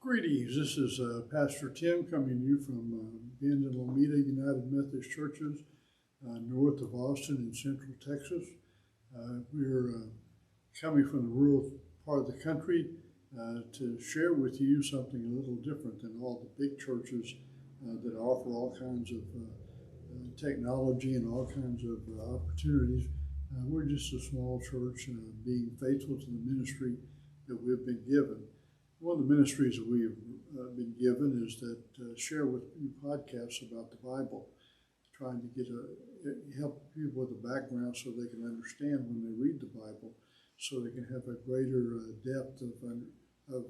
Greetings. This is Pastor Tim coming to you from Bend and Lomita United Methodist Churches, north of Austin in central Texas. We're coming from the rural part of the country to share with you something a little different than all the big churches that offer all kinds of technology and all kinds of opportunities. We're just a small church being faithful to the ministry that we've been given. One of the ministries that we have been given is that share with you podcasts about the Bible, trying to help people with a background so they can understand when they read the Bible, so they can have a greater depth of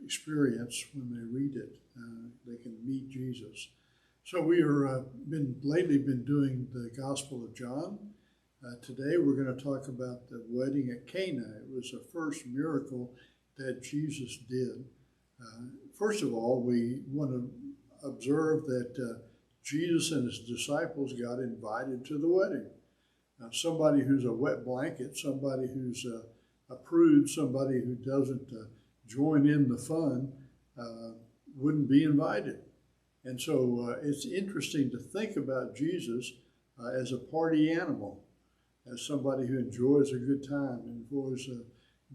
experience when they read it. They can meet Jesus. So we are lately been doing the Gospel of John. Today we're going to talk about the wedding at Canaan. It was the first miracle that Jesus did. First of all, we want to observe that Jesus and his disciples got invited to the wedding. Somebody who's a wet blanket, somebody who's a prude, somebody who doesn't join in the fun wouldn't be invited. And so it's interesting to think about Jesus as a party animal, as somebody who enjoys a good time, enjoys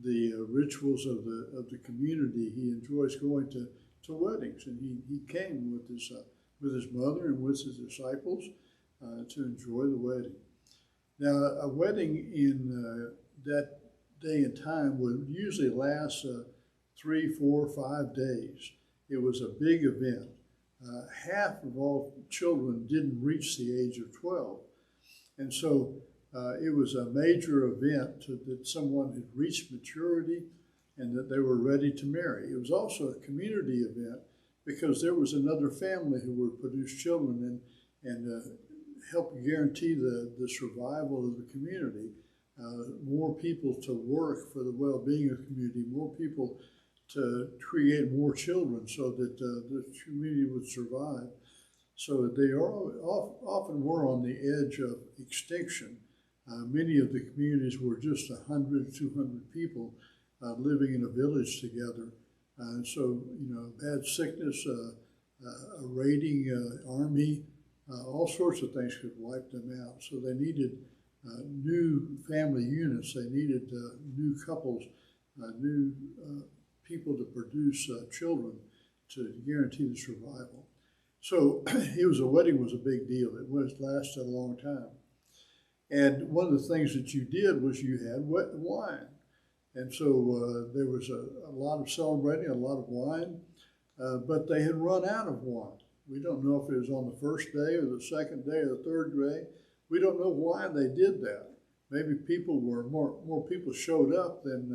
the rituals of the community. He enjoys going to weddings, and he came with his mother and with his disciples to enjoy the wedding. Now, a wedding in that day and time would usually last 3, 4, 5 days. It was a big event. Half of all children didn't reach the age of 12, and so it was a major event that someone had reached maturity and that they were ready to marry. It was also a community event because there was another family who would produce children and help guarantee the survival of the community. More people to work for the well-being of the community, more people to create more children so that the community would survive. So they often were on the edge of extinction. Many of the communities were just 100, 200 people living in a village together. So, bad sickness, a raiding army, all sorts of things could wipe them out. So they needed new family units. They needed new couples, new people to produce children to guarantee the survival. So a wedding was a big deal. It lasted a long time. And one of the things that you did was you had wet wine. And so there was a lot of celebrating, a lot of wine, but they had run out of wine. We don't know if it was on the first day or the second day or the third day. We don't know why they did that. Maybe more people showed up than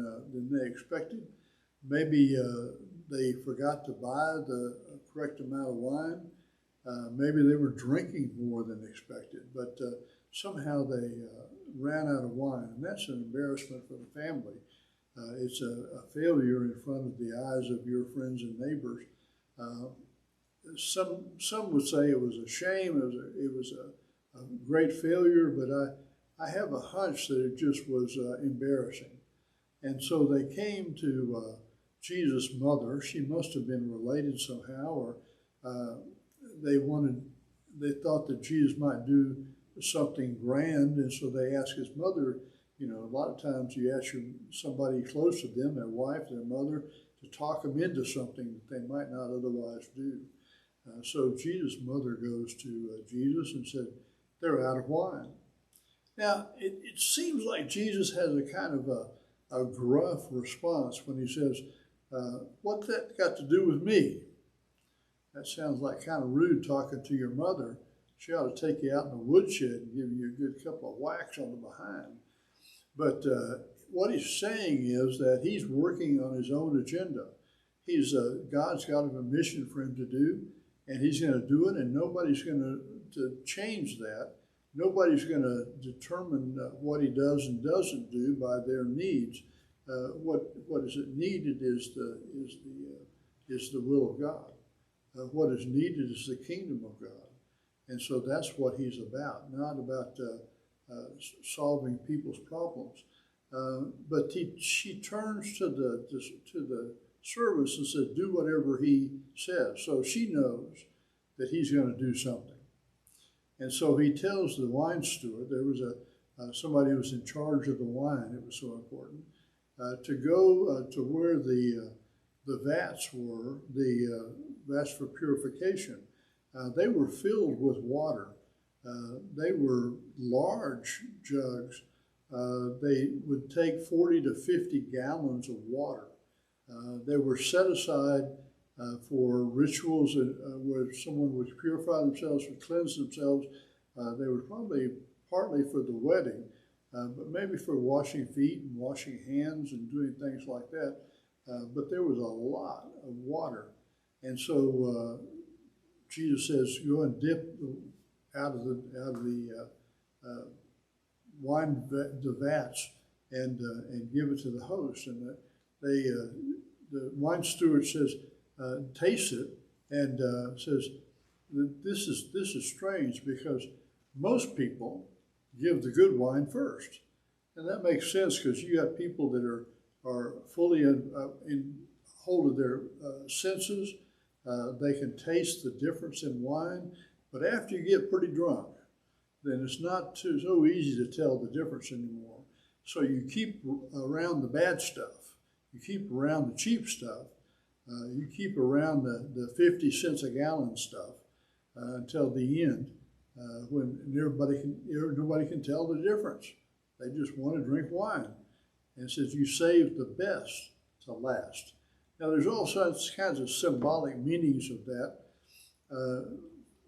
they expected. Maybe they forgot to buy the correct amount of wine. Maybe they were drinking more than expected. But somehow they ran out of wine, and that's an embarrassment for the family. It's a failure in front of the eyes of your friends and neighbors. Some would say it was a shame, it was a great failure, but I have a hunch that it just was embarrassing. And so they came to Jesus' mother. She must have been related somehow, or they thought that Jesus might do something grand, and so they asked his mother. A lot of times you ask somebody close to them, their wife, their mother, to talk them into something that they might not otherwise do. So Jesus' mother goes to Jesus and said, they're out of wine. Now, it seems like Jesus has a kind of a gruff response when he says, what's that got to do with me? That sounds like kind of rude talking to your mother. She ought to take you out in the woodshed and give you a good couple of whacks on the behind. But what he's saying is that he's working on his own agenda. God's got a mission for him to do, and he's going to do it, and nobody's going to change that. Nobody's going to determine what he does and doesn't do by their needs. What is needed is the will of God. What is needed is the kingdom of God. And so that's what he's about, not about solving people's problems. But she turns to the servants and says, do whatever he says. So she knows that he's going to do something. And so he tells the wine steward, there was somebody who was in charge of the wine, it was so important, to go to where the vats were, the vats for purification. They were filled with water. They were large jugs. They would take 40 to 50 gallons of water. They were set aside for rituals where someone would purify themselves, would cleanse themselves. They were probably partly for the wedding, but maybe for washing feet and washing hands and doing things like that. But there was a lot of water. And so Jesus says, go and dip out of the wine, the vats, and give it to the host. And the wine steward says, tastes it, and says, this is strange, because most people give the good wine first. And that makes sense, because you have people that are fully in hold of their senses. They can taste the difference in wine, but after you get pretty drunk, then it's not so easy to tell the difference anymore. So you keep around the bad stuff. You keep around the cheap stuff. You keep around the 50 cents a gallon stuff until the end, when nobody can tell the difference. They just want to drink wine. And it says you save the best to last. Now there's all kinds of symbolic meanings of that.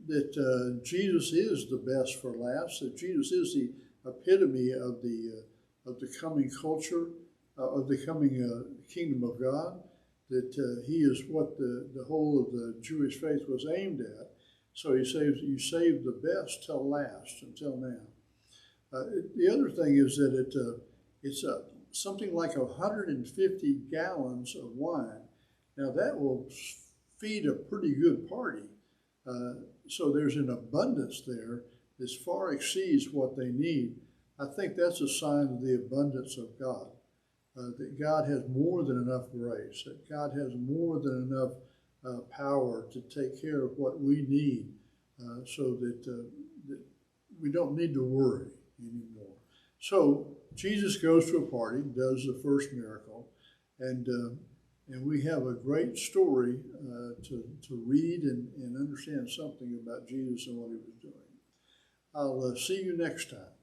That Jesus is the best for last. That Jesus is the epitome of the coming culture, of the coming kingdom of God. That he is what the whole of the Jewish faith was aimed at. So he says you save the best till last, until now. The other thing is that it's something like 150 gallons of wine. Now that will feed a pretty good party. So there's an abundance there that far exceeds what they need. I think that's a sign of the abundance of God. That God has more than enough grace, that God has more than enough power to take care of what we need, so that we don't need to worry anymore. So Jesus goes to a party, does the first miracle, and we have a great story to read and understand something about Jesus and what he was doing. I'll see you next time.